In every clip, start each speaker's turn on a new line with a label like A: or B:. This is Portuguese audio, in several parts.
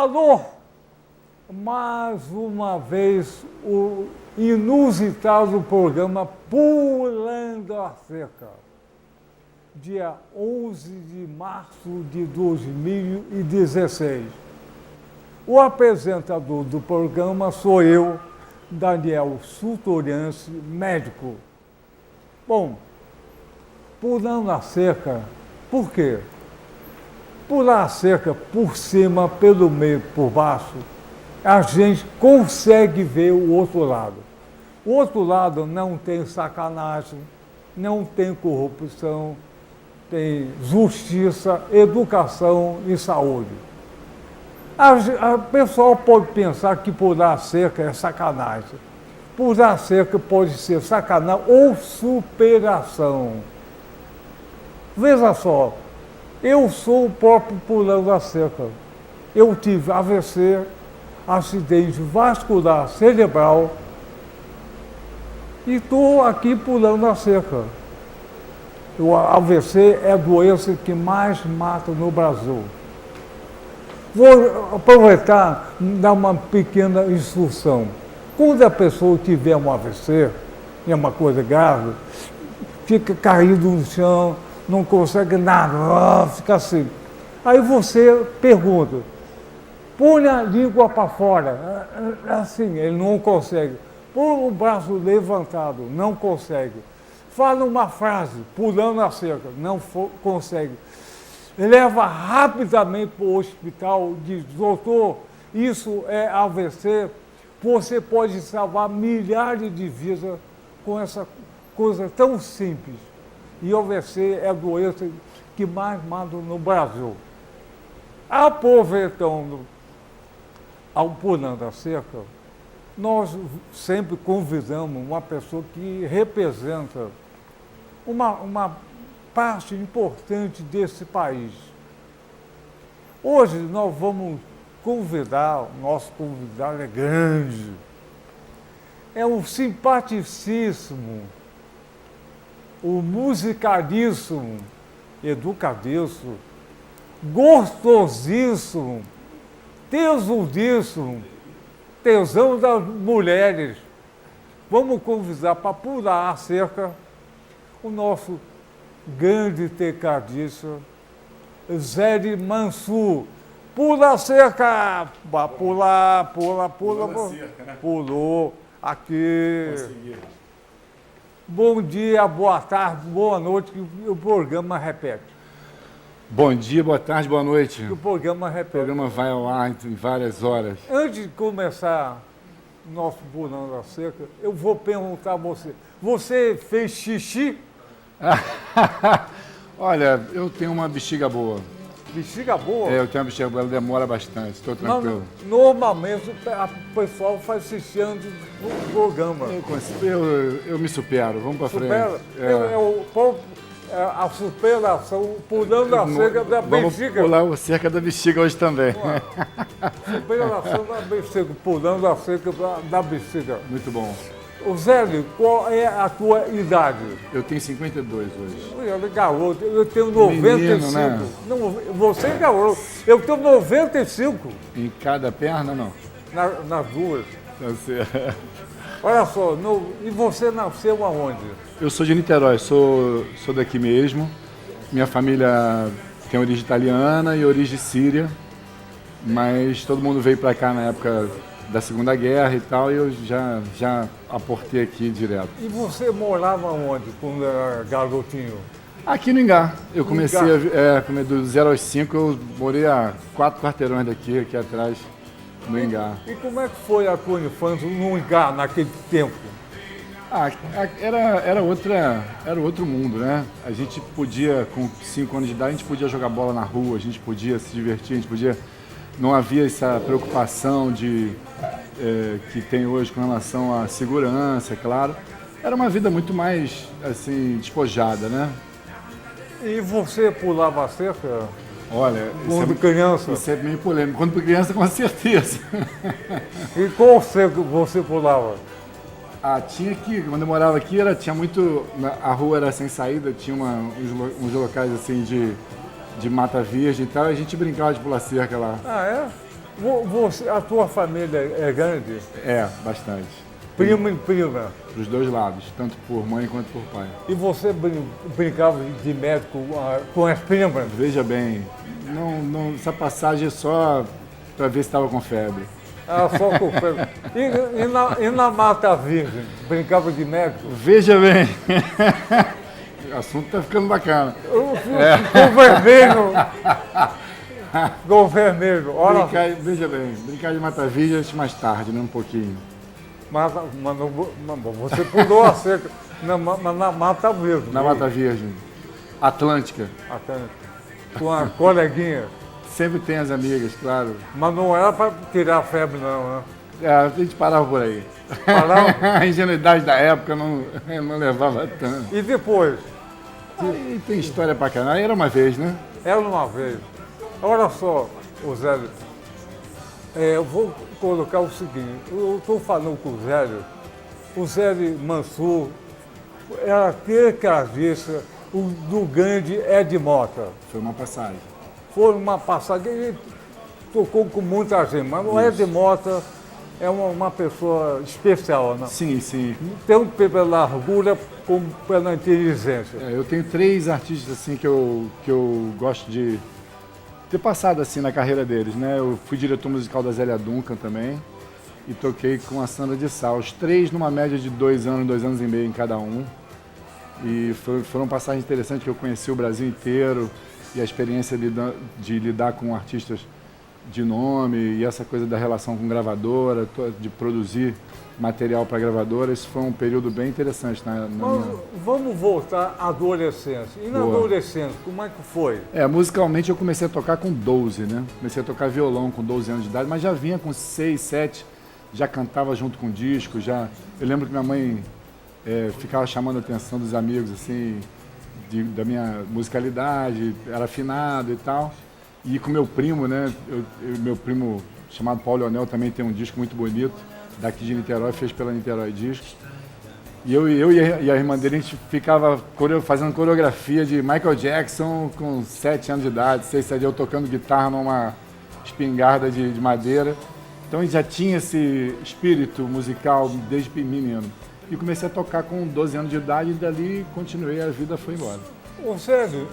A: Alô, mais uma vez o inusitado programa Pulando a Cerca, dia 11 de março de 2016. O apresentador do programa sou eu, Daniel Sultorense, médico. Bom, pulando a cerca, por quê? Pular a cerca por cima, pelo meio, por baixo, a gente consegue ver o outro lado. O outro lado não tem sacanagem, não tem corrupção, tem justiça, educação e saúde. A pessoa pode pensar que pular a cerca é sacanagem. Pular a cerca pode ser sacanagem ou superação. Veja só, eu sou o próprio pulando a cerca. Eu tive AVC, acidente vascular cerebral, e estou aqui pulando a cerca. O AVC é a doença que mais mata no Brasil. Vou aproveitar e dar uma pequena instrução. Quando a pessoa tiver um AVC, é uma coisa grave, fica caído no chão, não consegue nada, fica assim. Aí você pergunta, põe a língua para fora, assim, ele não consegue. Põe o braço levantado, não consegue. Fala uma frase, pulando a cerca, não consegue. Leva rapidamente para o hospital, diz, doutor, isso é AVC, você pode salvar milhares de vidas com essa coisa tão simples. E o AVC é a doença que mais mata no Brasil. Aproveitando ao pulando a cerca, nós sempre convidamos uma pessoa que representa uma parte importante desse país. Hoje nós vamos convidar, o nosso convidado é grande, é um simpaticíssimo, o musicalíssimo, educadíssimo, gostosíssimo, tesudíssimo, tesão das mulheres. Vamos convidar para pular a cerca o nosso grande tecladista, Zé Mansur. Pula a cerca! Pula, pula, pula. Cerca, né? Pulou. Aqui. Consegui. Bom dia, boa tarde, boa noite, que o programa repete.
B: Bom dia, boa tarde, boa noite.
A: Que o programa repete.
B: O programa vai ao ar em várias horas.
A: Antes de começar o nosso Pulando a Cerca, eu vou perguntar a você. Você fez xixi?
B: Olha, eu tenho uma bexiga boa.
A: Bexiga boa?
B: É, eu tenho uma bexiga boa, ela demora bastante, estou tranquilo.
A: Normalmente o pessoal faz xixi antes do programa.
B: Eu me supero, vamos para frente.
A: A superação, pulando a cerca da bexiga.
B: Vamos pular a cerca da bexiga hoje também.
A: Superação da bexiga, pulando a cerca da bexiga.
B: Muito bom.
A: Ô Zé, qual é a tua idade?
B: Eu tenho 52 hoje.
A: Olha, garoto, eu tenho 95.
B: Menino, né?
A: Não, você é garoto, eu tenho 95.
B: Em cada perna, não?
A: Nas duas.
B: Não sei.
A: Olha só, e você nasceu aonde?
B: Eu sou de Niterói, sou daqui mesmo. Minha família tem origem italiana e origem síria, mas todo mundo veio para cá na época da Segunda Guerra e tal, e eu já aportei aqui direto.
A: E você morava onde quando era garotinho?
B: Aqui no Ingá. Eu comecei do 0 aos 5, eu morei a 4 quarteirões aqui atrás, no Ingá.
A: E como é que foi a tua infância no Ingá naquele tempo?
B: Era outro mundo, né? A gente podia, com 5 anos de idade, a gente podia jogar bola na rua, a gente podia se divertir, a gente podia... Não havia essa preocupação que tem hoje com relação à segurança, é claro. Era uma vida muito mais, assim, despojada, né?
A: E você pulava a cerca?
B: Olha,
A: quando criança?
B: Isso é meio polêmico. Quando criança, com certeza.
A: E qual cerca você pulava?
B: Tinha aqui, quando eu morava aqui, tinha muito... A rua era sem saída, tinha uns locais, assim, de mata virgem e tal, e a gente brincava de pular cerca lá.
A: Ah, é? A tua família é grande?
B: É, bastante.
A: Primo e prima?
B: Dos dois lados, tanto por mãe quanto por pai.
A: E você brincava de médico com as primas?
B: Veja bem, essa passagem é só para ver se estava com febre.
A: Ah, só com febre. E na Mata Virgem, brincava de médico?
B: Veja bem, o assunto está ficando bacana.
A: Com vermelho. Com vermelho.
B: Veja bem, brincar de Mata Virgem mais tarde, né, um pouquinho.
A: Mas você pulou a cerca na Mata Virgem.
B: Na Mata Virgem. Atlântica.
A: Com a coleguinha.
B: Sempre tem as amigas, claro.
A: Mas não era para tirar a febre, não, né?
B: A gente parava por aí.
A: Parava?
B: A ingenuidade da época não levava tanto.
A: E depois?
B: Aí tem história pra caramba. Aí era uma vez, né?
A: Era uma vez. Olha só, Zélio. Eu vou colocar o seguinte. Eu estou falando com o Zélio Mansur era tecladista do grande Ed Mota.
B: Foi uma passagem.
A: Foi uma passagem, ele tocou com muita gente, mas o Ed Mota é uma pessoa especial, né?
B: Sim, sim.
A: Tanto pela largura como pela inteligência.
B: Eu tenho 3 artistas assim que eu gosto de ter passado assim na carreira deles, né? Eu fui diretor musical da Zélia Duncan também e toquei com a Sandra de Sá. Os 3 numa média de 2 anos, 2 anos e meio em cada um. E foram passagens interessantes que eu conheci o Brasil inteiro e a experiência de lidar com artistas de nome e essa coisa da relação com gravadora, de produzir material para gravadora, isso foi um período bem interessante
A: Vamos voltar à adolescência. E na adolescência, como é que foi?
B: Musicalmente eu comecei a tocar com 12, né? Comecei a tocar violão com 12 anos de idade, mas já vinha com 6, 7, já cantava junto com disco, já... Eu lembro que minha mãe ficava chamando a atenção dos amigos, assim, da minha musicalidade, era afinado e tal. E com meu primo, né? Meu primo, chamado Paulo Leonel, também tem um disco muito bonito, daqui de Niterói, fez pela Niterói Discos. E eu e a irmã dele, a gente ficava fazendo coreografia de Michael Jackson com 7 anos de idade, 6, 7 eu tocando guitarra numa espingarda de madeira. Então a gente já tinha esse espírito musical desde menino. E comecei a tocar com 12 anos de idade e dali continuei, a vida foi embora.
A: Ô Sérgio,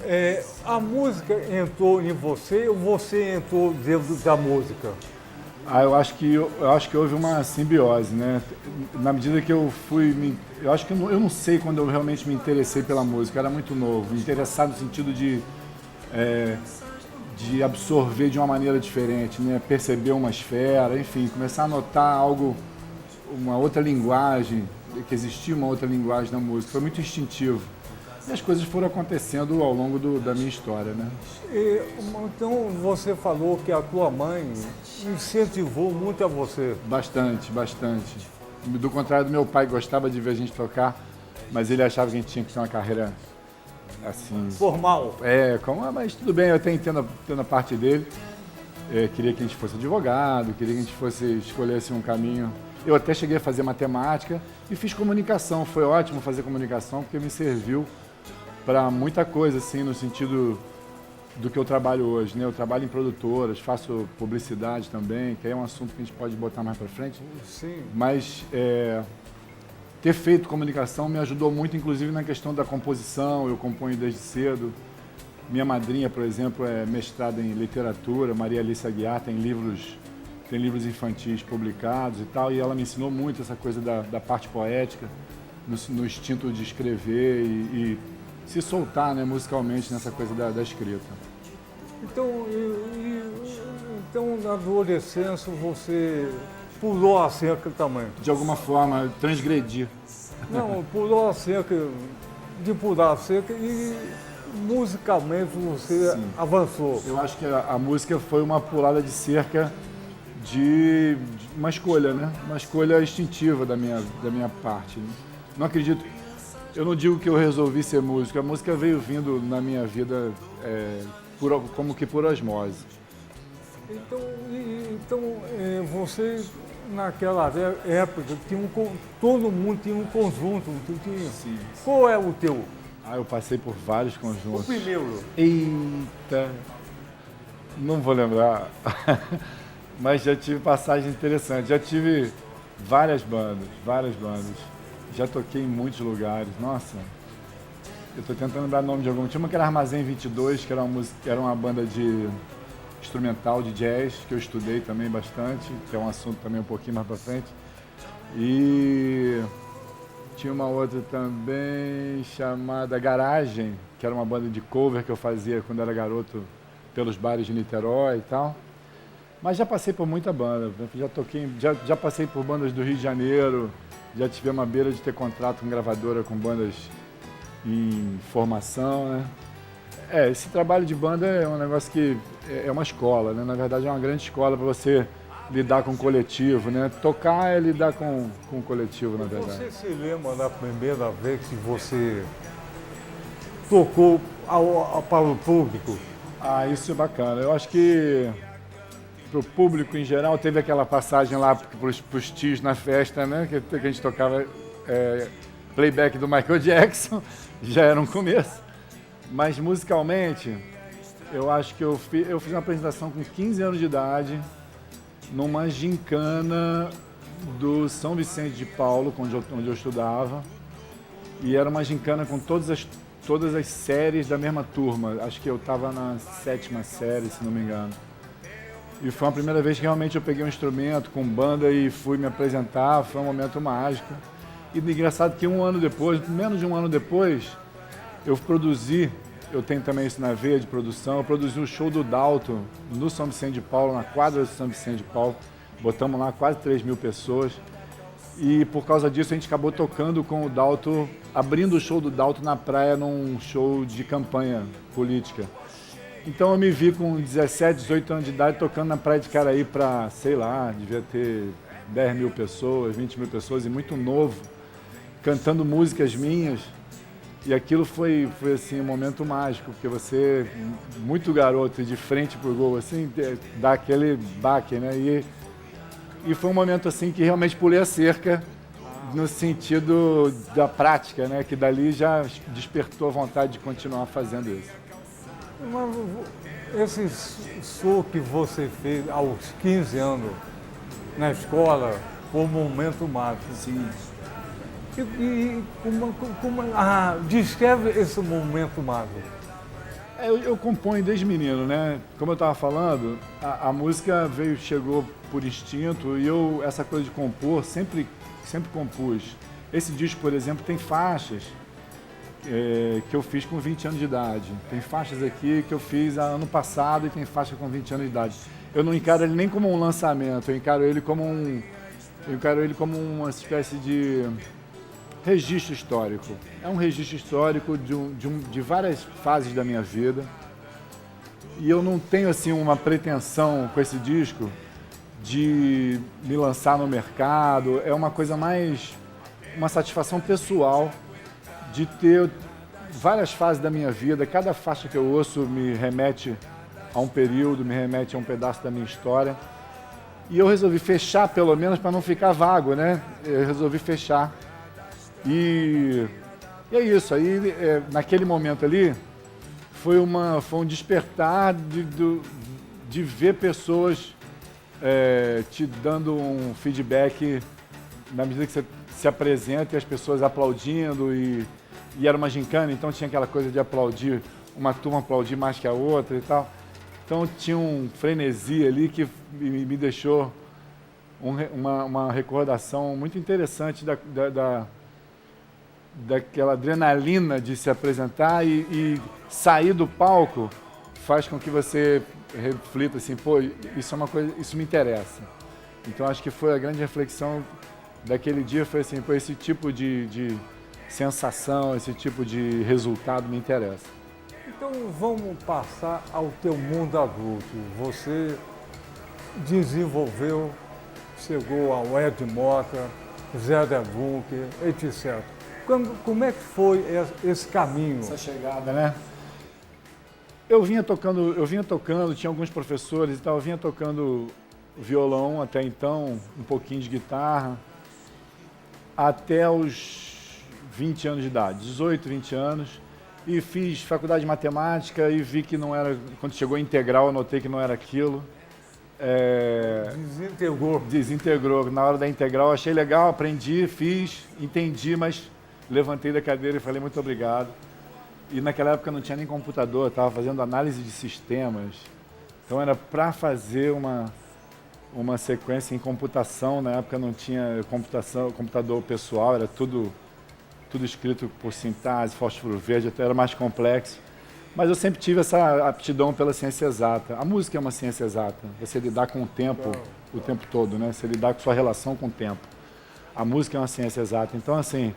A: a música entrou em você ou você entrou dentro da música?
B: Eu acho que houve uma simbiose, né? Na medida que eu fui... eu não sei quando eu realmente me interessei pela música, eu era muito novo, interessado no sentido de absorver de uma maneira diferente, né? Perceber uma esfera, enfim, começar a notar algo, uma outra linguagem, que existia uma outra linguagem na música, foi muito instintivo. E as coisas foram acontecendo ao longo da minha história, né?
A: Então você falou que a tua mãe incentivou muito a você.
B: Bastante, bastante. Do contrário do meu pai, gostava de ver a gente tocar, mas ele achava que a gente tinha que ter uma carreira assim...
A: Formal.
B: Mas tudo bem, eu até entendo a parte dele. Queria que a gente fosse advogado, queria que a gente escolhesse um caminho. Eu até cheguei a fazer matemática e fiz comunicação. Foi ótimo fazer comunicação porque me serviu para muita coisa, assim, no sentido do que eu trabalho hoje, né? Eu trabalho em produtoras, faço publicidade também, que é um assunto que a gente pode botar mais para frente.
A: Sim.
B: Mas ter feito comunicação me ajudou muito, inclusive na questão da composição. Eu componho desde cedo. Minha madrinha, por exemplo, é mestrada em literatura, Maria Alice Aguiar, tem livros infantis publicados e tal, e ela me ensinou muito essa coisa da parte poética, no instinto de escrever e se soltar, né, musicalmente nessa coisa da escrita.
A: Então, na adolescência, você pulou a cerca também?
B: De alguma forma, transgredi.
A: Não, pulou a cerca, de pular a cerca e musicalmente você Sim. avançou.
B: Eu acho que a música foi uma pulada de cerca de uma escolha, né? Uma escolha instintiva da minha parte. Né? Não acredito... Eu não digo que eu resolvi ser músico, a música veio vindo na minha vida como que por osmose.
A: Então você, naquela época, todo mundo tinha um conjunto.
B: Sim.
A: Qual é o teu?
B: Eu passei por vários conjuntos.
A: O primeiro?
B: Eita! Não vou lembrar. Mas já tive passagens interessantes. Já tive várias bandas, várias bandas. Já toquei em muitos lugares. Nossa, eu estou tentando lembrar o nome de alguma. Tinha uma que era Armazém 22, que era uma, música, era uma banda de instrumental de jazz, que eu estudei também bastante, que é um assunto também um pouquinho mais para frente. E tinha uma outra também chamada Garagem, que era uma banda de cover que eu fazia quando era garoto pelos bares de Niterói e tal. Mas já passei por muita banda, já toquei, já passei por bandas do Rio de Janeiro, já tive uma beira de ter contrato com gravadora com bandas em formação, né? Esse trabalho de banda é um negócio que é uma escola, né? Na verdade é uma grande escola para você lidar com o coletivo, né? Tocar é lidar com o coletivo, na verdade.
A: Você se lembra da primeira vez que você tocou para o público?
B: Ah, isso é bacana. Eu acho que para o público em geral teve aquela passagem lá para os tios na festa, né? Que a gente tocava playback do Michael Jackson, já era um começo. Mas musicalmente, eu acho que eu fiz uma apresentação com 15 anos de idade, numa gincana do São Vicente de Paulo, onde eu estudava. E era uma gincana com todas as séries da mesma turma. Acho que eu estava na 7ª série, se não me engano. E foi a primeira vez que realmente eu peguei um instrumento com banda e fui me apresentar. Foi um momento mágico. E engraçado que um ano depois, menos de um ano depois, eu produzi, eu tenho também isso na veia de produção, eu produzi um show do Dalto no São Vicente de Paulo, na quadra do São Vicente de Paulo. Botamos lá quase 3.000 pessoas. E por causa disso a gente acabou tocando com o Dalto, abrindo o show do Dalto na praia num show de campanha política. Então eu me vi com 17, 18 anos de idade tocando na praia de Caraí para, sei lá, devia ter 10.000 pessoas, 20.000 pessoas e muito novo, cantando músicas minhas. E aquilo foi assim, um momento mágico, porque você, muito garoto e de frente pro gol, assim, dá aquele baque, né? E foi um momento assim que realmente pulei a cerca no sentido da prática, né? Que dali já despertou a vontade de continuar fazendo isso.
A: Mas esse show que você fez aos 15 anos na escola foi um momento mágico.
B: Sim.
A: Descreve esse momento mágico.
B: Eu componho desde menino, né? Como eu estava falando, a música chegou por instinto e essa coisa de compor, sempre compus. Esse disco, por exemplo, tem faixas que eu fiz com 20 anos de idade. Tem faixas aqui que eu fiz ano passado e tem faixa com 20 anos de idade. Eu não encaro ele nem como um lançamento, eu encaro ele como uma espécie de registro histórico. É um registro histórico de várias fases da minha vida. E eu não tenho assim uma pretensão com esse disco de me lançar no mercado. É uma coisa mais, uma satisfação pessoal de ter várias fases da minha vida. Cada faixa que eu ouço me remete a um período, me remete a um pedaço da minha história. E eu resolvi fechar, pelo menos, para não ficar vago, né? Eu resolvi fechar. E é isso, aí naquele momento ali foi um despertar de ver pessoas te dando um feedback na medida que você se apresenta e as pessoas aplaudindo e era uma gincana, então tinha aquela coisa de aplaudir, uma turma aplaudir mais que a outra e tal. Então tinha um frenesi ali que me deixou uma recordação muito interessante daquela adrenalina de se apresentar e sair do palco faz com que você reflita assim, pô, isso é uma coisa, isso me interessa. Então acho que foi a grande reflexão daquele dia, foi assim, pô, esse tipo de sensação, esse tipo de resultado me interessa.
A: Então vamos passar ao teu mundo adulto. Você desenvolveu, chegou ao Ed Mota, Zé da Bunker, etc. Como é que foi esse caminho?
B: Essa chegada, né? Eu vinha tocando, tinha alguns professores e tal, eu vinha tocando violão até então, um pouquinho de guitarra, até os 20 anos de idade, 18, 20 anos, e fiz faculdade de matemática e vi que não era, quando chegou a integral eu notei que não era aquilo,
A: Desintegrou.
B: Na hora da integral, achei legal, aprendi, fiz, entendi, mas levantei da cadeira e falei muito obrigado. E naquela época não tinha nem computador, estava fazendo análise de sistemas. Então era para fazer uma sequência em computação. Na época não tinha computador pessoal, era tudo escrito por sintaxe, fósforo verde, até era mais complexo. Mas eu sempre tive essa aptidão pela ciência exata. A música é uma ciência exata. Você lidar com o tempo todo, né? Você lidar com sua relação com o tempo. A música é uma ciência exata. Então, assim,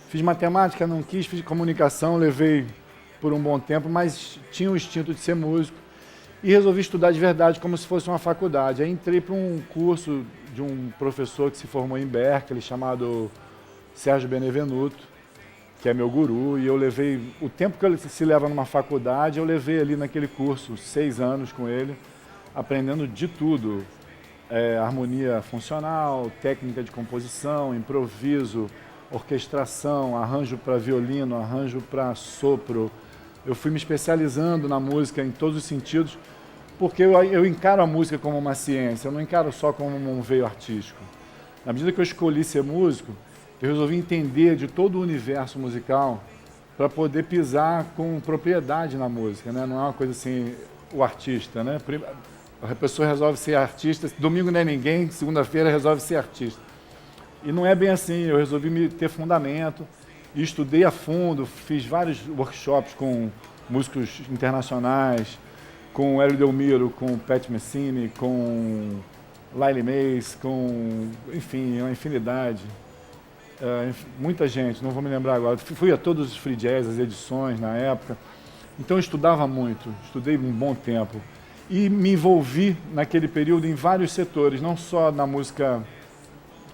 B: fiz matemática, não quis, fiz comunicação, levei por um bom tempo, mas tinha o instinto de ser músico e resolvi estudar de verdade como se fosse uma faculdade. Aí entrei para um curso de um professor que se formou em Berkeley, chamado Sérgio Benevenuto, que é meu guru, e eu levei, o tempo que ele se leva numa faculdade, eu levei ali naquele curso, 6 anos com ele, aprendendo de tudo, harmonia funcional, técnica de composição, improviso, orquestração, arranjo para violino, arranjo para sopro. Eu fui me especializando na música em todos os sentidos, porque eu encaro a música como uma ciência, eu não encaro só como um veio artístico. Na medida que eu escolhi ser músico, eu resolvi entender de todo o universo musical para poder pisar com propriedade na música, né? Não é uma coisa assim, o artista, né? A pessoa resolve ser artista, domingo não é ninguém, segunda-feira resolve ser artista. E não é bem assim, eu resolvi ter fundamento e estudei a fundo, fiz vários workshops com músicos internacionais, com Hélio Delmiro, com Pat Messini, com Lyle Mays, com, enfim, uma infinidade. Muita gente, não vou me lembrar agora. Fui a todos os free jazz, as edições na época. Então eu estudava muito, estudei um bom tempo. E me envolvi naquele período em vários setores, não só na música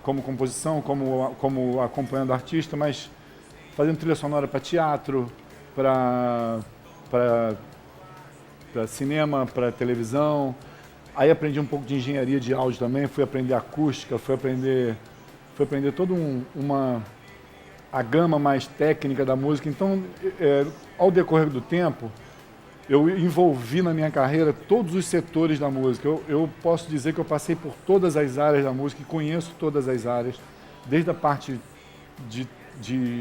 B: como composição, como acompanhando artista, mas fazendo trilha sonora para teatro, para cinema, para televisão. Aí aprendi um pouco de engenharia de áudio também, fui aprender acústica, fui aprender toda a gama mais técnica da música. Então, ao decorrer do tempo, eu envolvi na minha carreira todos os setores da música. Eu posso dizer que eu passei por todas as áreas da música e conheço todas as áreas, desde a parte de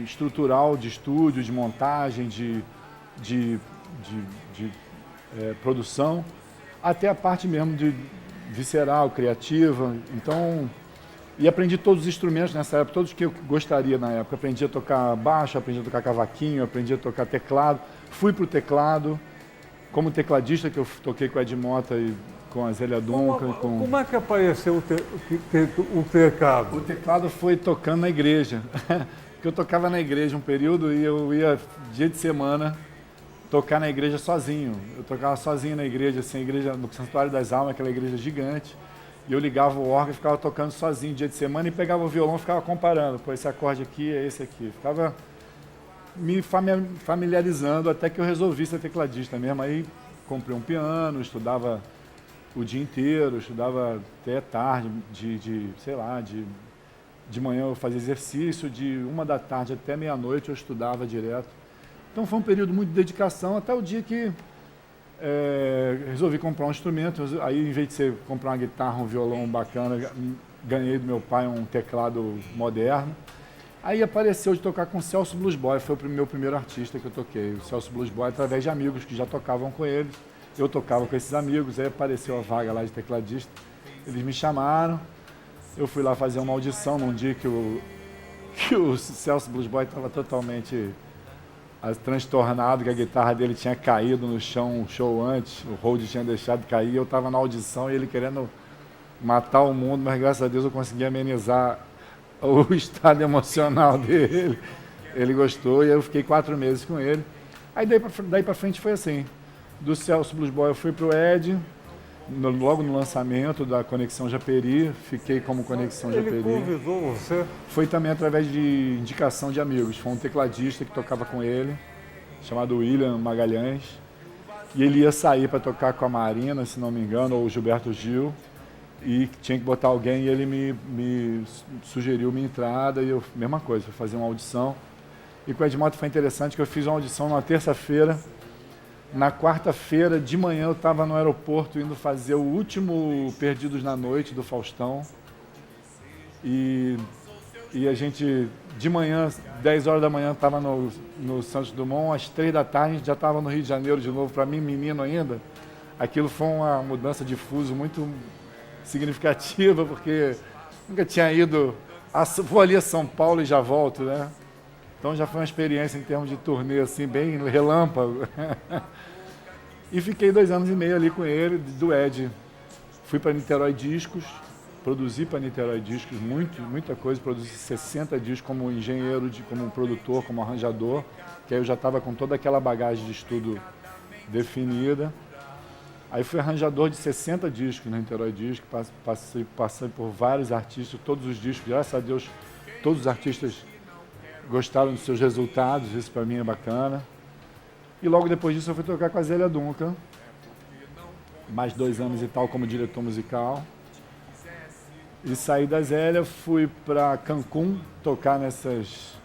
B: estrutural, de estúdio, de montagem, de produção, até a parte mesmo de visceral, criativa. Então, e aprendi todos os instrumentos nessa época, todos que eu gostaria na época. Aprendi a tocar baixo, aprendi a tocar cavaquinho, aprendi a tocar teclado. Fui para o teclado, como tecladista, que eu toquei com a Ed Mota e com a Zélia Duncan.
A: Como é que apareceu o teclado?
B: O teclado foi tocando na igreja. Porque eu tocava na igreja um período e eu ia, dia de semana, tocar na igreja sozinho. Eu tocava sozinho na igreja, assim, a igreja no Santuário das Almas, aquela igreja gigante. E eu ligava o órgão e ficava tocando sozinho dia de semana e pegava o violão e ficava comparando. Pô, esse acorde aqui é esse aqui. Ficava me familiarizando até que eu resolvi ser tecladista mesmo. Aí comprei um piano, estudava o dia inteiro, estudava até tarde, de manhã eu fazia exercício, de 1h da tarde até meia-noite eu estudava direto. Então foi um período muito de dedicação até o dia que resolvi comprar um instrumento. Aí, em vez de comprar uma guitarra, um violão bacana, ganhei do meu pai um teclado moderno. Aí apareceu de tocar com o Celso Blues Boy, foi o meu primeiro artista que eu toquei. O Celso Blues Boy, através de amigos que já tocavam com ele. Eu tocava com esses amigos, aí apareceu a vaga lá de tecladista. Eles me chamaram, eu fui lá fazer uma audição num dia que o Celso Blues Boy estava totalmente transtornado, que a guitarra dele tinha caído no chão um show antes, o Hold tinha deixado cair, eu estava na audição e ele querendo matar o mundo, mas graças a Deus eu consegui amenizar o estado emocional dele. Ele gostou e eu fiquei 4 meses com ele. Aí daí para frente foi assim, do Celso Blues Boy eu fui para o Ed, logo no lançamento da Conexão Japeri, fiquei como Conexão Japeri.
A: Ele convidou você?
B: Foi também através de indicação de amigos. Foi um tecladista que tocava com ele, chamado William Magalhães. E ele ia sair para tocar com a Marina, se não me engano, ou o Gilberto Gil. E tinha que botar alguém e ele me sugeriu minha entrada e eu, mesma coisa, fui fazer uma audição. E com o Ed Mota foi interessante que eu fiz uma audição na terça-feira. Na quarta-feira de manhã eu estava no aeroporto indo fazer o último Perdidos na Noite do Faustão. E a gente, de manhã, 10 horas da manhã, estava no Santos Dumont, às 3 da tarde a gente já estava no Rio de Janeiro de novo, para mim, menino ainda. Aquilo foi uma mudança de fuso muito significativa, porque nunca tinha ido, vou ali a São Paulo e já volto, né? Então já foi uma experiência em termos de turnê, assim, bem relâmpago. E fiquei 2 anos e meio ali com ele, do Ed. Fui para Niterói Discos, produzi para Niterói Discos muita coisa, produzi 60 discos como engenheiro, como produtor, como arranjador, que aí eu já estava com toda aquela bagagem de estudo definida. Aí fui arranjador de 60 discos na Niterói Discos, passei por vários artistas, todos os discos, graças a Deus, todos os artistas gostaram dos seus resultados, isso para mim é bacana. E logo depois disso eu fui tocar com a Zélia Duncan, mais 2 anos e tal como diretor musical. E saí da Zélia, fui para Cancún tocar nesses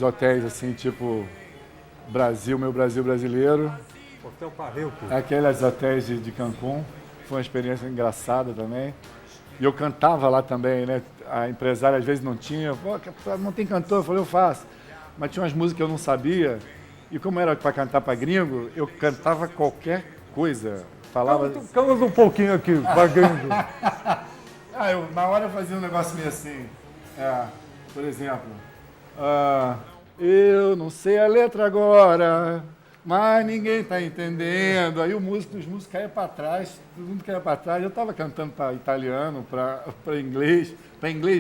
B: hotéis assim, tipo Brasil, meu Brasil brasileiro.
A: Hotel Parreuco.
B: Aqueles hotéis de Cancún. Foi uma experiência engraçada também. E eu cantava lá também, né? A empresária às vezes não tinha. Pô, não tem cantor? Eu falei, eu faço. Mas tinha umas músicas que eu não sabia. E como era para cantar para gringo, eu cantava qualquer coisa. Falava...
A: Canta um pouquinho aqui, para gringo.
B: Na hora eu fazia um negócio meio assim. Por exemplo, eu não sei a letra agora, mas ninguém está entendendo. Aí os músicos caíam para trás, todo mundo caía para trás. Eu estava cantando para italiano, para inglês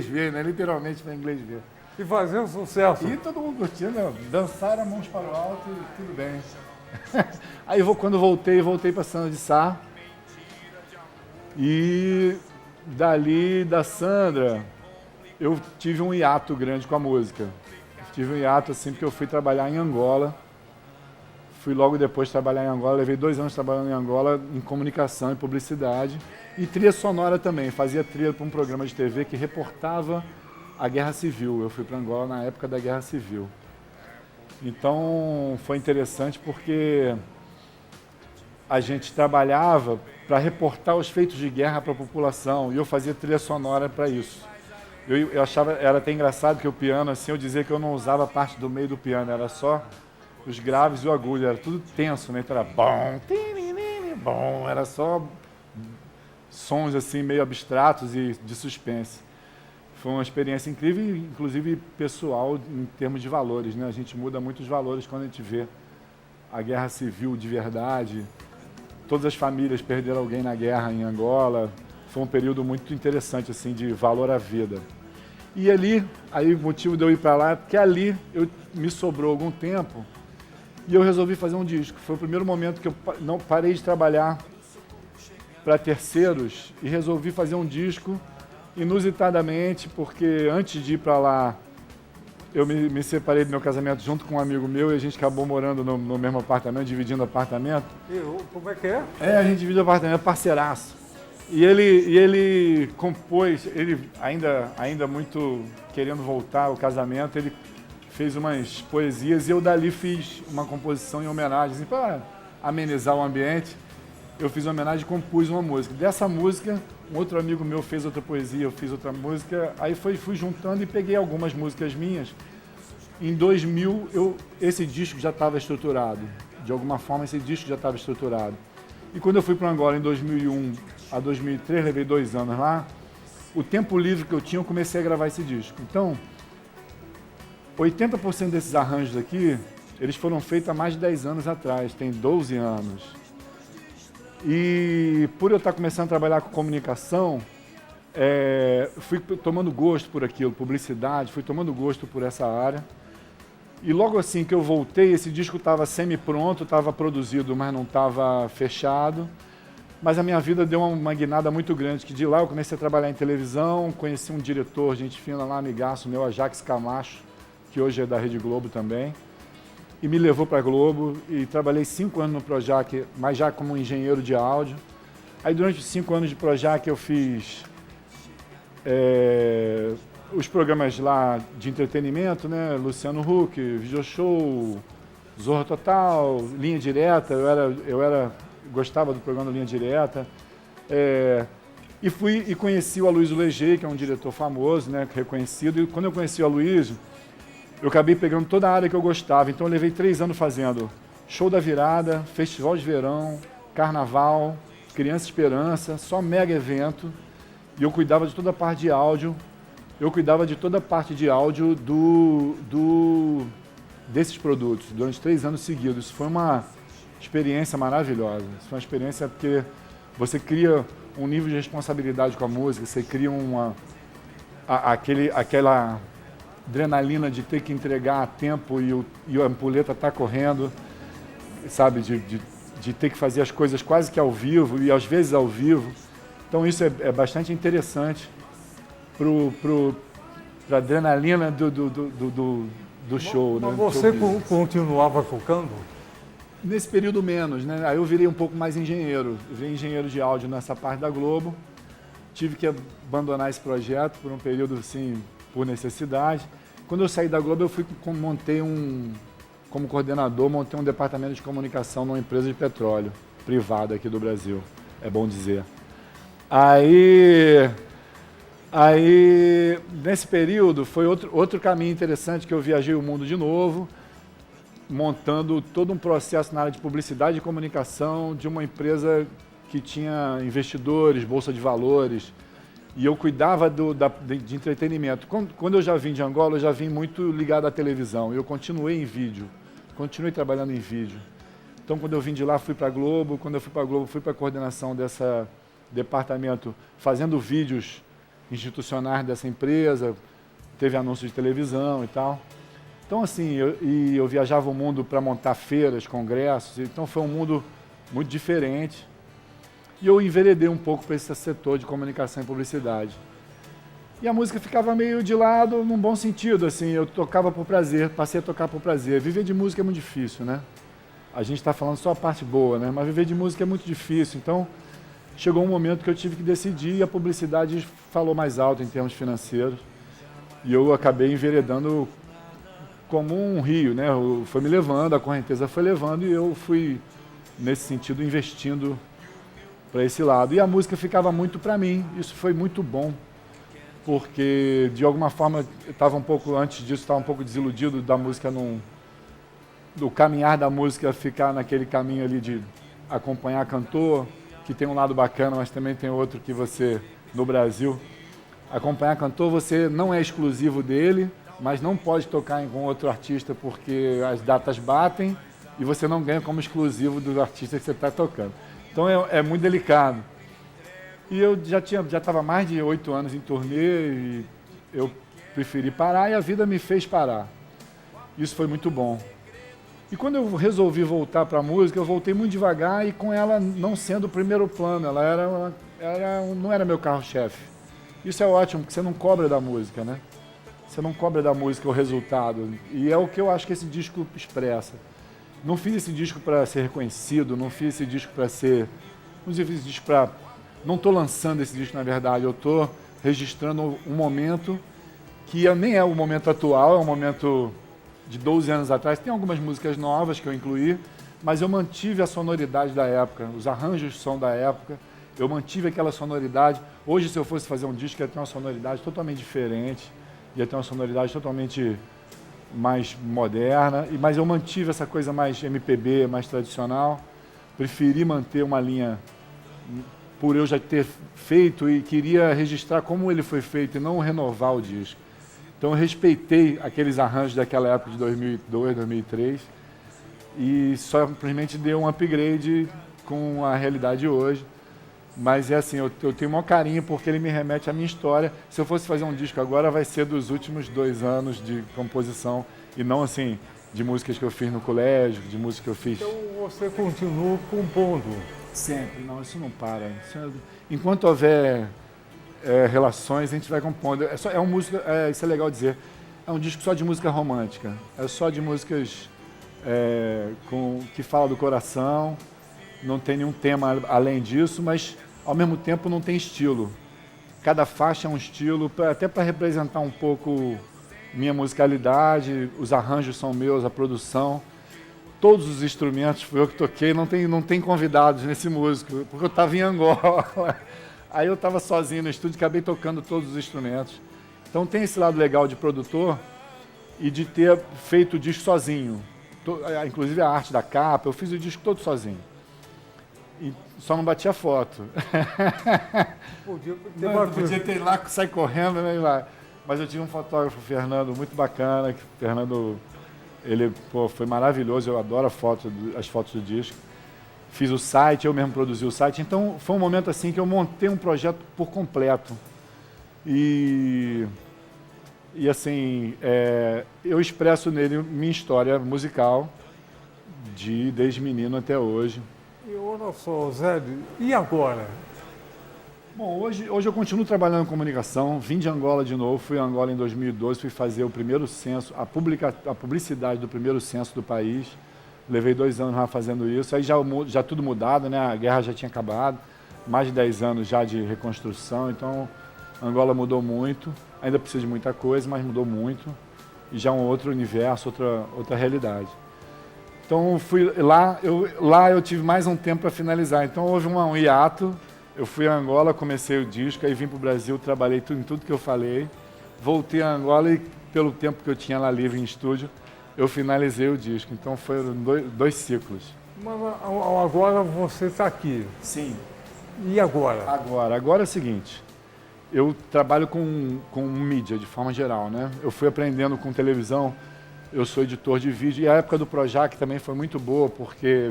B: ver, né? Literalmente para inglês ver.
A: E fazendo sucesso.
B: E todo mundo curtindo, dançaram mãos para o alto e tudo bem. Aí quando voltei para Sandra de Sá. E dali da Sandra, eu tive um hiato grande com a música. Tive um hiato assim porque eu fui trabalhar em Angola. Fui logo depois trabalhar em Angola, levei 2 anos trabalhando em Angola em comunicação e publicidade. E trilha sonora também, fazia trilha para um programa de TV que reportava a Guerra Civil. Eu fui para Angola na época da Guerra Civil. Então foi interessante porque a gente trabalhava para reportar os feitos de guerra para a população e eu fazia trilha sonora para isso. Eu achava, era até engraçado que o piano, assim, eu dizia que eu não usava a parte do meio do piano, era só os graves e o agudo, era tudo tenso, né? Então era bom, bom, era só sons assim meio abstratos e de suspense. Foi uma experiência incrível, inclusive pessoal, em termos de valores, né? A gente muda muito os valores quando a gente vê a guerra civil de verdade. Todas as famílias perderam alguém na guerra em Angola. Foi um período muito interessante, assim, de valor à vida. E ali, aí o motivo de eu ir para lá é porque ali me sobrou algum tempo e eu resolvi fazer um disco. Foi o primeiro momento que eu não parei de trabalhar para terceiros e resolvi fazer um disco inusitadamente, porque antes de ir para lá, eu me separei do meu casamento junto com um amigo meu e a gente acabou morando no mesmo apartamento, dividindo apartamento.
A: Como é que é?
B: A gente dividiu apartamento, parceiraço. E ele compôs, ele ainda muito querendo voltar ao casamento, ele fez umas poesias e eu dali fiz uma composição em homenagem, assim, para amenizar o ambiente. Eu fiz uma homenagem e compus uma música. Dessa música, um outro amigo meu fez outra poesia, eu fiz outra música. Aí fui juntando e peguei algumas músicas minhas. Em 2000, esse disco já estava estruturado. De alguma forma, esse disco já estava estruturado. E quando eu fui para Angola, em 2001 a 2003, levei 2 anos lá, o tempo livre que eu tinha, eu comecei a gravar esse disco. Então, 80% desses arranjos aqui, eles foram feitos há mais de 10 anos atrás, tem 12 anos. E por eu estar começando a trabalhar com comunicação, fui tomando gosto por aquilo, publicidade, fui tomando gosto por essa área. E logo assim que eu voltei, esse disco estava semi-pronto, estava produzido, mas não estava fechado. Mas a minha vida deu uma guinada muito grande, que de lá eu comecei a trabalhar em televisão, conheci um diretor, gente fina lá, amigaço meu, Ajax Camacho, que hoje é da Rede Globo também. E me levou para a Globo e trabalhei 5 anos no Projac, mas já como engenheiro de áudio. Aí durante os 5 anos de Projac eu fiz os programas lá de entretenimento, né? Luciano Huck, Video Show, Zorra Total, Linha Direta, gostava do programa Linha Direta. E fui e conheci o Aloysio Leger, que é um diretor famoso, né, reconhecido. E quando eu conheci o Aloysio, eu acabei pegando toda a área que eu gostava. Então eu levei 3 anos fazendo show da virada, festival de verão, carnaval, Criança Esperança, só mega evento. E eu cuidava de toda a parte de áudio. Desses produtos durante 3 anos seguidos. Isso foi uma experiência maravilhosa. Isso foi uma experiência porque você cria um nível de responsabilidade com a música, você cria aquela adrenalina de ter que entregar a tempo e a ampulheta está correndo, sabe? De ter que fazer as coisas quase que ao vivo e às vezes ao vivo. Então isso é bastante interessante para a adrenalina do show.
A: Mas
B: né?
A: você continuava tocando?
B: Nesse período menos, né? Aí eu virei um pouco mais engenheiro. Eu virei engenheiro de áudio nessa parte da Globo. Tive que abandonar esse projeto por um período, assim, por necessidade. Quando eu saí da Globo, como coordenador, montei um departamento de comunicação numa empresa de petróleo privada aqui do Brasil, é bom dizer. Aí nesse período, foi outro caminho interessante, que eu viajei o mundo de novo, montando todo um processo na área de publicidade e comunicação de uma empresa que tinha investidores, bolsa de valores, e eu cuidava de entretenimento. Quando eu já vim de Angola, eu já vim muito ligado à televisão, e eu continuei em vídeo, continuei trabalhando em vídeo. Então, quando eu vim de lá, fui para a Globo, quando eu fui para a Globo, fui para a coordenação desse departamento, fazendo vídeos institucionais dessa empresa, teve anúncios de televisão e tal. Então, assim, eu viajava o mundo para montar feiras, congressos, então foi um mundo muito diferente. E eu enveredei um pouco para esse setor de comunicação e publicidade. E a música ficava meio de lado, num bom sentido, assim, eu tocava por prazer, passei a tocar por prazer. Viver de música é muito difícil, né? A gente está falando só a parte boa, né? Mas viver de música é muito difícil, então chegou um momento que eu tive que decidir e a publicidade falou mais alto em termos financeiros. E eu acabei enveredando como um rio, né? Foi me levando, a correnteza foi levando e eu fui, nesse sentido, investindo para esse lado. E a música ficava muito para mim, isso foi muito bom, porque de alguma forma eu estava um pouco, antes disso, estava um pouco desiludido da música, do caminhar da música ficar naquele caminho ali de acompanhar cantor, que tem um lado bacana, mas também tem outro que você, no Brasil, acompanhar cantor, você não é exclusivo dele, mas não pode tocar com outro artista porque as datas batem e você não ganha como exclusivo do artista que você está tocando. Então é muito delicado. E eu já estava mais de 8 anos em turnê e eu preferi parar e a vida me fez parar. Isso foi muito bom. E quando eu resolvi voltar para a música, eu voltei muito devagar e com ela não sendo o primeiro plano, ela não era meu carro-chefe. Isso é ótimo, porque você não cobra da música, né? Você não cobra da música o resultado. E é o que eu acho que esse disco expressa. Não fiz esse disco para ser reconhecido, não fiz esse disco para ser... Não fiz esse disco para... Não estou lançando esse disco, na verdade. Eu estou registrando um momento que nem é o momento atual, é um momento de 12 anos atrás. Tem algumas músicas novas que eu incluí, mas eu mantive a sonoridade da época. Os arranjos são da época. Eu mantive aquela sonoridade. Hoje, se eu fosse fazer um disco, ia ter uma sonoridade totalmente diferente. Ia ter uma sonoridade totalmente mais moderna, mas eu mantive essa coisa mais MPB, mais tradicional. Preferi manter uma linha, por eu já ter feito, e queria registrar como ele foi feito e não renovar o disco. Então eu respeitei aqueles arranjos daquela época de 2002, 2003 e só simplesmente dei um upgrade com a realidade de hoje. Mas é assim, eu tenho o maior carinho porque ele me remete à minha história. Se eu fosse fazer um disco agora, vai ser dos últimos 2 anos de composição e não assim, de músicas que eu fiz no colégio, de músicas que eu fiz...
A: Então você continua compondo?
B: Sempre, não, isso não para. Enquanto houver relações, a gente vai compondo. Isso é legal dizer, é um disco só de música romântica, é só de músicas que falam do coração, não tem nenhum tema além disso, mas ao mesmo tempo não tem estilo. Cada faixa é um estilo, até para representar um pouco minha musicalidade, os arranjos são meus, a produção. todos os instrumentos, fui eu que toquei, não tem convidados nesse músico, porque eu estava em Angola. Aí eu estava sozinho no estúdio e acabei tocando todos os instrumentos. Então tem esse lado legal de produtor e de ter feito o disco sozinho. Inclusive a arte da capa, eu fiz o disco todo sozinho. E só não batia foto. Podia ter lá, sair correndo, né? Lá. Mas eu tive um fotógrafo, Fernando, muito bacana. Que Fernando, ele foi maravilhoso, eu adoro as fotos do disco. Fiz o site, eu mesmo produzi o site. Então foi um momento assim que eu montei um projeto por completo. E assim, eu expresso nele minha história musical, desde menino até hoje.
A: E olha só, Zé, e agora?
B: Bom, hoje eu continuo trabalhando em comunicação, vim de Angola de novo, fui a Angola em 2012, fui fazer o primeiro censo, a publicidade do primeiro censo do país. Levei 2 anos lá fazendo isso, aí já tudo mudado, né? A guerra já tinha acabado, mais de 10 anos já de reconstrução, então Angola mudou muito, ainda precisa de muita coisa, mas mudou muito, e já é um outro universo, outra realidade. Então fui lá eu tive mais um tempo para finalizar, então houve um hiato, eu fui a Angola, comecei o disco, aí vim para o Brasil, trabalhei em tudo que eu falei, voltei a Angola e pelo tempo que eu tinha lá livre em estúdio, eu finalizei o disco, então foram dois ciclos.
A: Mas agora você está aqui.
B: Sim.
A: E agora?
B: Agora é o seguinte, eu trabalho com mídia de forma geral, né? Eu fui aprendendo com televisão, eu sou editor de vídeo, e a época do Projac também foi muito boa, porque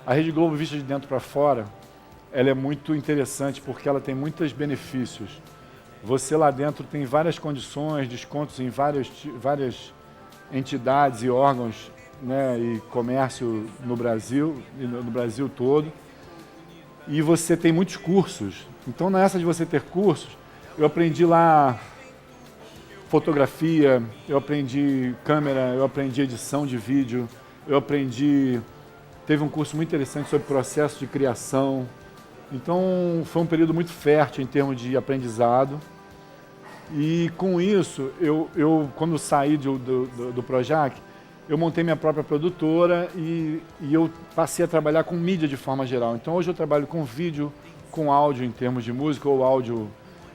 B: a Rede Globo vista de dentro para fora, ela é muito interessante porque ela tem muitos benefícios. Você lá dentro tem várias condições, descontos em várias entidades e órgãos, né, e comércio no Brasil todo. E você tem muitos cursos. Então, nessa de você ter cursos, eu aprendi lá fotografia, eu aprendi câmera, eu aprendi edição de vídeo, teve um curso muito interessante sobre processo de criação. Então, foi um período muito fértil em termos de aprendizado. E com isso, eu quando saí do Projac, eu montei minha própria produtora e eu passei a trabalhar com mídia de forma geral. Então hoje eu trabalho com vídeo, com áudio em termos de música ou áudio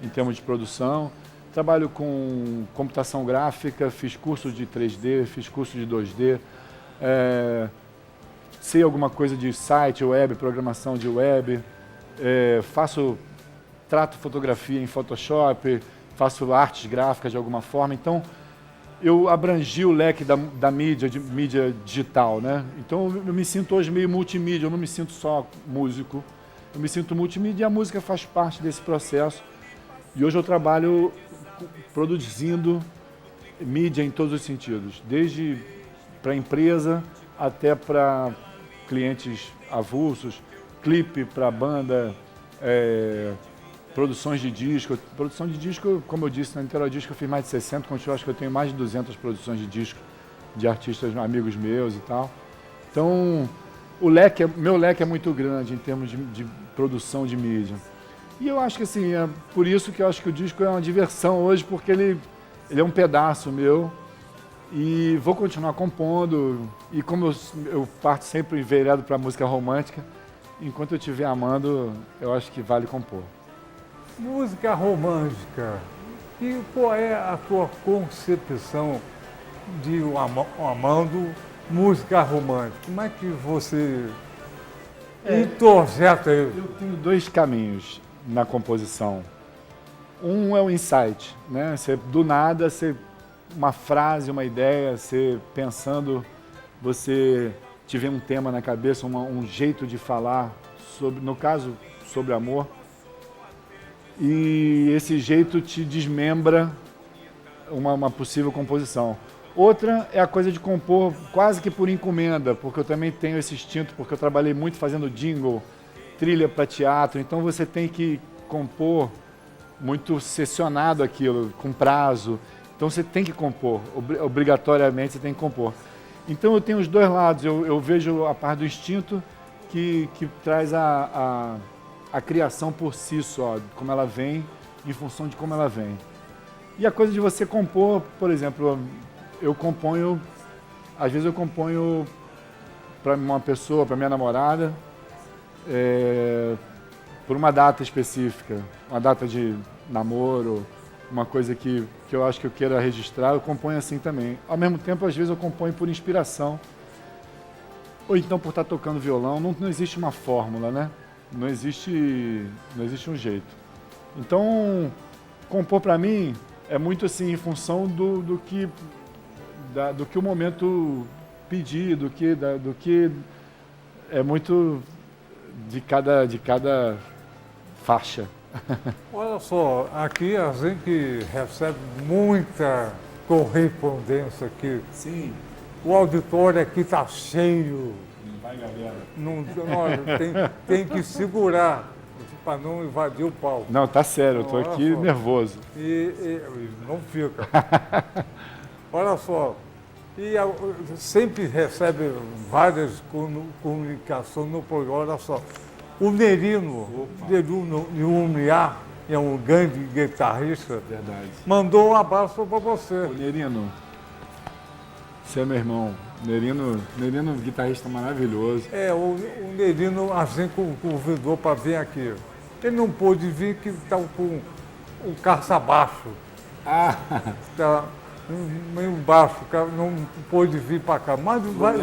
B: em termos de produção. Trabalho com computação gráfica, fiz curso de 3D, fiz curso de 2D. Sei alguma coisa de site, web, programação de web. Trato fotografia em Photoshop, faço artes gráficas de alguma forma, então eu abrangi o leque da mídia digital, né? Então eu me sinto hoje meio multimídia, eu não me sinto só músico, eu me sinto multimídia e a música faz parte desse processo. E hoje eu trabalho produzindo mídia em todos os sentidos, desde para empresa até para clientes avulsos, clipe para banda, produções de disco. Produção de disco, como eu disse, na Niterói Disco eu fiz mais de 60, eu acho que eu tenho mais de 200 produções de disco de artistas amigos meus e tal. Então, meu leque é muito grande em termos de produção de mídia. E eu acho que assim, é por isso que eu acho que o disco é uma diversão hoje, porque ele é um pedaço meu e vou continuar compondo. E como eu parto sempre enveredado para música romântica, enquanto eu estiver amando, eu acho que vale compor.
A: Música romântica. E qual é a tua concepção de amando música romântica? Como é que você introjeta isso?
B: Eu tenho 2 caminhos na composição. Um é o insight, né? Do nada, uma frase, uma ideia, você pensando, você tiver um tema na cabeça, um jeito de falar, no caso, sobre amor, e esse jeito te desmembra uma possível composição. Outra é a coisa de compor quase que por encomenda, porque eu também tenho esse instinto, porque eu trabalhei muito fazendo jingle, trilha para teatro, então você tem que compor muito sessionado aquilo, com prazo. Então você tem que compor, obrigatoriamente você tem que compor. Então eu tenho os 2 lados, eu vejo a parte do instinto que traz a criação por si só, como ela vem, em função de como ela vem. E a coisa de você compor, por exemplo, às vezes eu componho para uma pessoa, para minha namorada, por uma data específica, uma data de namoro, uma coisa que eu acho que eu queira registrar, eu componho assim também. Ao mesmo tempo, às vezes eu componho por inspiração, ou então por estar tocando violão. Não existe uma fórmula, né? Não existe um jeito. Então, compor para mim é muito assim em função do que o momento pedir, do que é muito de cada faixa.
A: Olha só, aqui a gente recebe muita correspondência aqui.
B: Sim.
A: O auditório aqui está cheio.
B: Vai, galera.
A: Olha, tem que segurar para não invadir o palco.
B: Não, tá sério, eu tô aqui nervoso.
A: E não fica. Olha só, sempre recebe várias comunicações no programa. Olha só, o Nerino Umliá, é um grande guitarrista,
B: Verdade.
A: mandou um abraço para você.
B: Ô, Nerino, você é meu irmão. Nerino, guitarrista maravilhoso.
A: O Nerino a gente convidou para vir aqui. Ele não pôde vir, que estava com o carça baixo. Está meio baixo, não pôde vir para cá. Mas vai.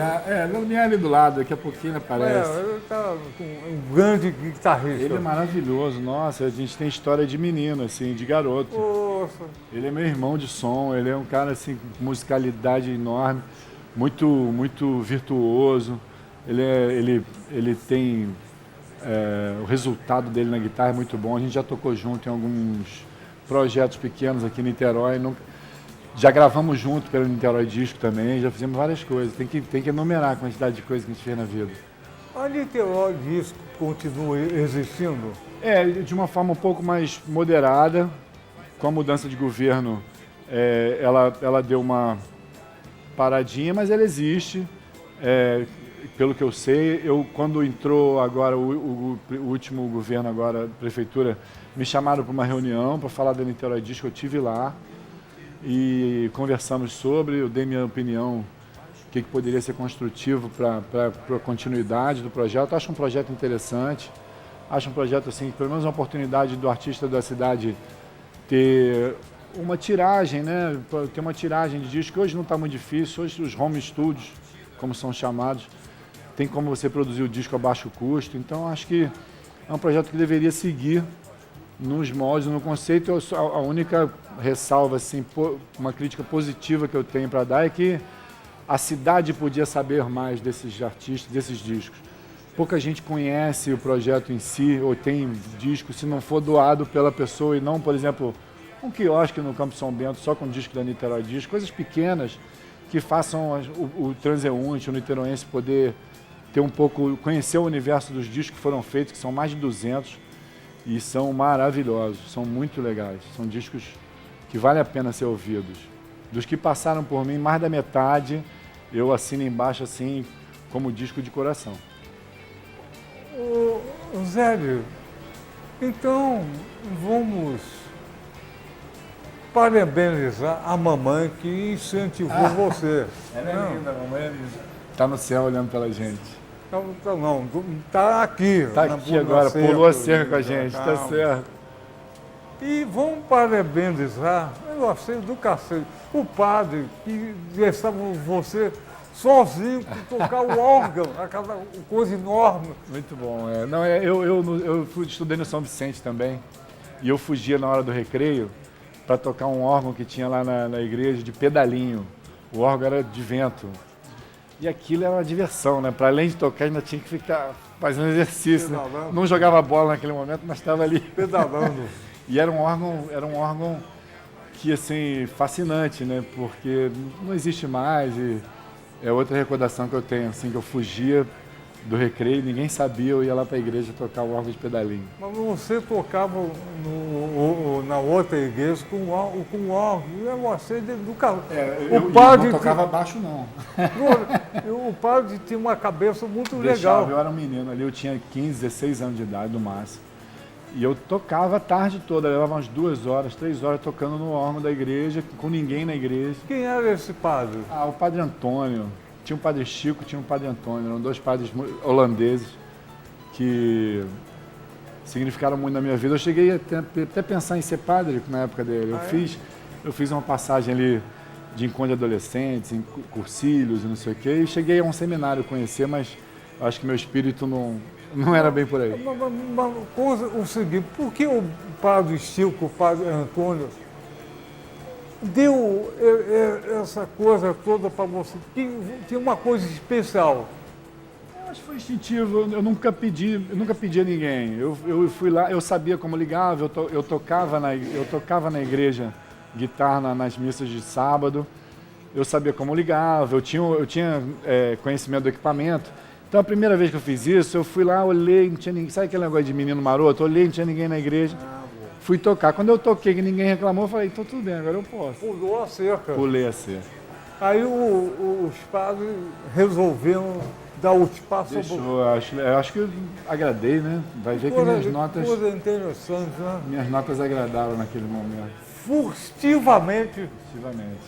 B: Não é ali do lado, daqui a pouquinho aparece.
A: Ele está com um grande guitarrista.
B: Ele é maravilhoso, nossa, a gente tem história de menino, assim, de garoto.
A: Nossa.
B: Ele é meu irmão de som, ele é um cara assim, com musicalidade enorme, muito virtuoso. Ele tem o resultado dele na guitarra é muito bom. A gente já tocou junto em alguns projetos pequenos aqui em Niterói. Já gravamos junto pelo Niterói Disco também, já fizemos várias coisas. Tem que enumerar a quantidade de coisas que a gente fez na vida.
A: A Niterói Disco continua existindo?
B: De uma forma um pouco mais moderada. Com a mudança de governo, ela deu uma paradinha, mas ela existe. Pelo que eu sei, quando entrou agora o último governo, agora a prefeitura, me chamaram para uma reunião para falar da Niterói Disco, eu estive lá e conversamos sobre, eu dei minha opinião, o que poderia ser construtivo para a continuidade do projeto. Acho um projeto interessante, acho um projeto assim, pelo menos uma oportunidade do artista da cidade ter uma tiragem, né? Ter uma tiragem de disco, que hoje não está muito difícil, hoje os home studios, como são chamados, tem como você produzir o disco a baixo custo. Então acho que é um projeto que deveria seguir nos moldes, no conceito. A única ressalva, assim, uma crítica positiva que eu tenho para dar é que a cidade podia saber mais desses artistas, desses discos. Pouca gente conhece o projeto em si, ou tem disco, se não for doado pela pessoa e não, por exemplo, um quiosque no Campo São Bento só com disco da Niterói Disco, coisas pequenas que façam o transeunte, o niteroense poder ter um pouco, conhecer o universo dos discos que foram feitos, que são mais de 200 e são maravilhosos, são muito legais, são discos que vale a pena ser ouvidos. Dos que passaram por mim, mais da metade eu assino embaixo assim como disco de coração.
A: Zélio, então vamos parabenizar a mamãe que incentivou você.
B: Ela é linda, a mamãe é linda. Está no céu olhando pela gente.
A: Não, está aqui.
B: Está aqui agora, pulou a cerca com a gente, está certo.
A: E vamos parabenizar, eu achei do cacete, o padre que deixava você sozinho tocar o órgão, aquela coisa enorme.
B: Muito bom. Eu estudei no São Vicente também e eu fugia na hora do recreio para tocar um órgão que tinha lá na igreja de pedalinho. O órgão era de vento. E aquilo era uma diversão, né? Para além de tocar, ainda tinha que ficar fazendo exercício. Né? Não jogava bola naquele momento, mas estava ali
A: pedalando.
B: E era um órgão que, assim, fascinante, né? Porque não existe mais. E é outra recordação que eu tenho, assim, que eu fugia do recreio, ninguém sabia, eu ia lá para a igreja tocar o órgão de pedalinho.
A: Mas você tocava na outra igreja com órgão, eu achei do carro.
B: Eu não tocava baixo, não.
A: O padre tinha uma cabeça muito
B: Deixava,
A: legal.
B: Eu era um menino ali, eu tinha 15, 16 anos de idade, no máximo. E eu tocava a tarde toda, levava umas 2 horas, 3 horas tocando no órgão da igreja, com ninguém na igreja.
A: Quem era esse padre?
B: O padre Antônio. tinha um padre Chico, tinha um padre Antônio, eram dois padres holandeses que significaram muito na minha vida. Eu cheguei até pensar em ser padre na época dele. Eu fiz uma passagem ali de encontro de adolescentes, em cursilhos e não sei o quê, e cheguei a um seminário conhecer, mas acho que meu espírito não era bem por aí.
A: Uma coisa, o seguinte, por que o padre Chico, o padre Antônio, deu essa coisa toda para você? Tinha uma coisa especial.
B: Acho que foi instintivo, eu nunca pedi a ninguém. Eu fui lá, eu sabia como ligava, eu tocava na igreja guitarra nas missas de sábado, eu sabia como ligava, eu tinha conhecimento do equipamento. Então a primeira vez que eu fiz isso, eu fui lá, olhei, não tinha ninguém, sabe aquele negócio de menino maroto? Olhei, não tinha ninguém na igreja, fui tocar. Quando eu toquei que ninguém reclamou, eu falei, então tudo bem, agora eu posso.
A: Pulou a cerca.
B: Pulei a cerca.
A: Aí os padres resolveram dar o espaço.
B: Deixou, eu acho que eu agradei, né? Vai ver que minhas notas.
A: Coisa interessante, né?
B: Minhas notas agradaram naquele momento.
A: Furtivamente
B: Furtivamente.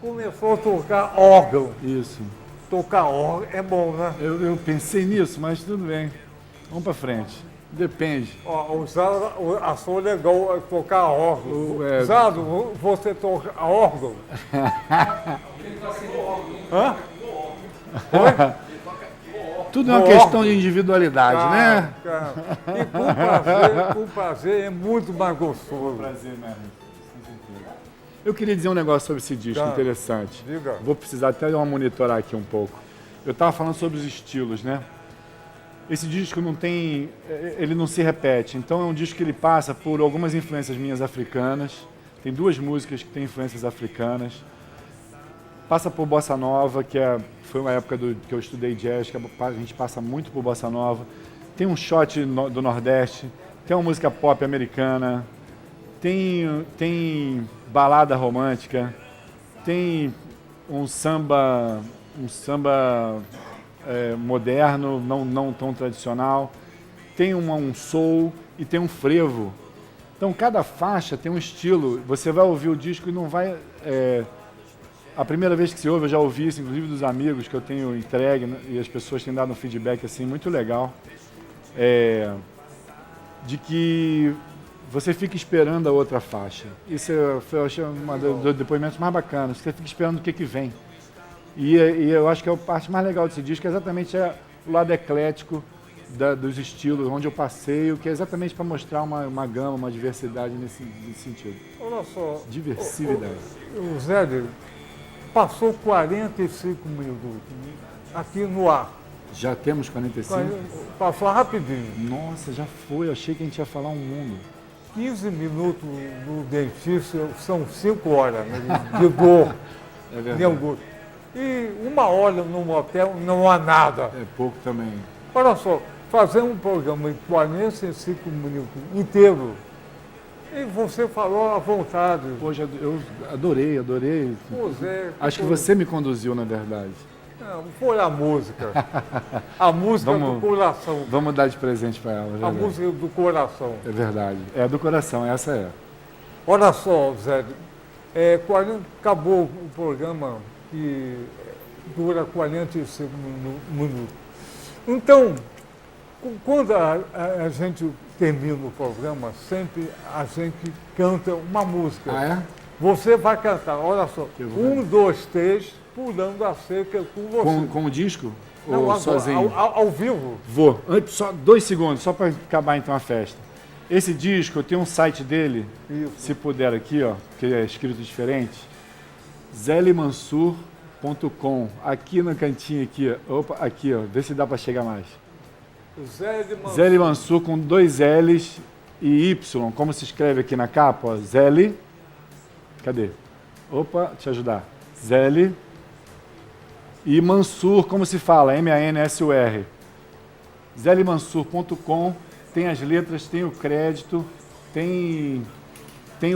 A: começou a tocar órgão.
B: Isso.
A: Tocar órgão é bom, né?
B: Eu pensei nisso, mas tudo bem. Vamos pra frente. Depende.
A: Achou legal tocar órgão. Zado, você toca órgão? Hã? Oi?
B: Tudo é uma questão de individualidade, né?
A: Cara. E com prazer é muito mais gostoso.
B: Prazer mesmo. Eu queria dizer um negócio sobre esse disco interessante.
A: Diga.
B: Vou precisar até monitorar aqui um pouco. Eu estava falando sobre os estilos, né? Esse disco ele não se repete. Então é um disco que ele passa por algumas influências minhas africanas. Tem duas músicas que têm influências africanas. Passa por Bossa Nova, foi uma época que eu estudei jazz, que a gente passa muito por Bossa Nova. Tem um shot do Nordeste, tem uma música pop americana, tem balada romântica, tem um samba moderno, não tão tradicional, tem um soul e tem um frevo. Então cada faixa tem um estilo. Você vai ouvir o disco e não vai... A primeira vez que se ouve, eu já ouvi isso, inclusive dos amigos que eu tenho entregue, né, e as pessoas têm dado um feedback assim, muito legal, de que você fica esperando a outra faixa. Isso eu achei um dos depoimentos mais bacanas, você fica esperando o que vem. E eu acho que a parte mais legal desse disco é exatamente o lado eclético dos estilos, onde eu passeio, que é exatamente para mostrar uma gama, uma diversidade nesse sentido.
A: Olha só.
B: Diversividade.
A: O Zé, passou 45 minutos aqui no ar.
B: Já temos 45?
A: Passou rapidinho.
B: Nossa, já foi. Eu achei que a gente ia falar um mundo.
A: 15 minutos no dentista são 5 horas, né, de dor.
B: É verdade.
A: De angústia. E 1 hora num hotel não há nada.
B: É pouco também.
A: Olha só, fazer um programa em 45 minutos inteiro, e você falou à vontade.
B: Poxa, eu adorei.
A: Pois é.
B: Acho que você me conduziu, na verdade.
A: Não, foi a música. A música do coração.
B: Vamos dar de presente para ela.
A: A música do coração.
B: É verdade. É do coração, essa é.
A: Olha só, Zé, acabou o programa que dura 45 minutos. Então, quando a gente termina o programa, sempre a gente canta uma música.
B: Ah, é?
A: Você vai cantar, olha só, 1, 2, 3, pulando a cerca com você.
B: Com o disco?
A: Não,
B: ou
A: agora,
B: sozinho?
A: ao vivo.
B: Vou. Só 2 segundos, só para acabar então a festa. Esse disco, eu tenho um site dele,
A: Isso.
B: se puder aqui, ó, que é escrito diferente, zelimansur.com. Aqui no cantinho aqui, ó. Opa, aqui, ó, vê se dá para chegar mais. Zé Mansur com 2 L's e Y, como se escreve aqui na capa, ó, Zeli. Cadê? Opa, deixa eu ajudar. Zeli. E Mansur, como se fala? M-A-N-S-U-R. zelimansur.com, tem as letras, tem o crédito, tem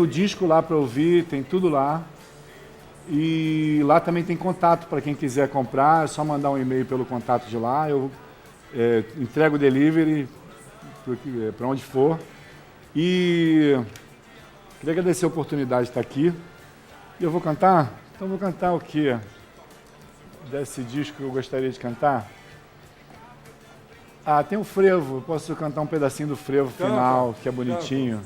B: o disco lá para ouvir, tem tudo lá. E lá também tem contato para quem quiser comprar, é só mandar um e-mail pelo contato de lá. Eu entrego o delivery para onde for. E queria agradecer a oportunidade de estar aqui. E eu vou cantar? Então vou cantar o quê? desse disco que eu gostaria de cantar? Ah, tem o frevo. Eu posso cantar um pedacinho do frevo final, que é bonitinho.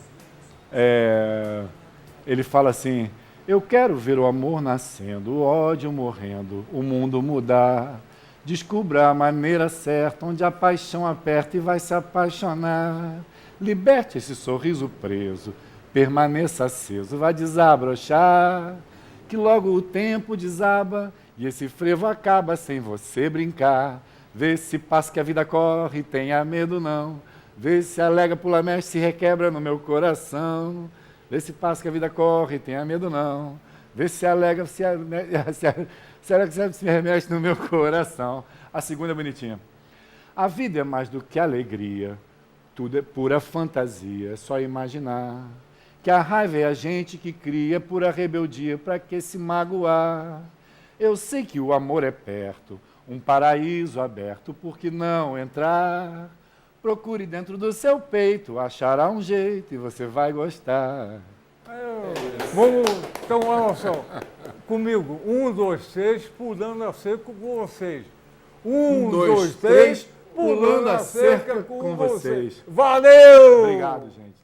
B: Ele fala assim: eu quero ver o amor nascendo, o ódio morrendo, o mundo mudar. Descubra a maneira certa, onde a paixão aperta e vai se apaixonar. Liberte esse sorriso preso, permaneça aceso, vai desabrochar. Que logo o tempo desaba e esse frevo acaba sem você brincar. Vê se passa que a vida corre, tenha medo não. Vê se alega, pula, mexe, se requebra no meu coração. Vê se passa que a vida corre, tenha medo não. Vê se alega, se remexe no meu coração. A segunda é bonitinha. A vida é mais do que alegria, tudo é pura fantasia, é só imaginar. Que a raiva é a gente que cria pura rebeldia, pra que se magoar? Eu sei que o amor é perto, um paraíso aberto, por que não entrar? Procure dentro do seu peito, achará um jeito e você vai gostar.
A: Vamos, então, olha só, comigo. 1, 2, 3, pulando a cerca com vocês. 1, 2, 3, pulando a cerca com vocês. Valeu!
B: Obrigado, gente.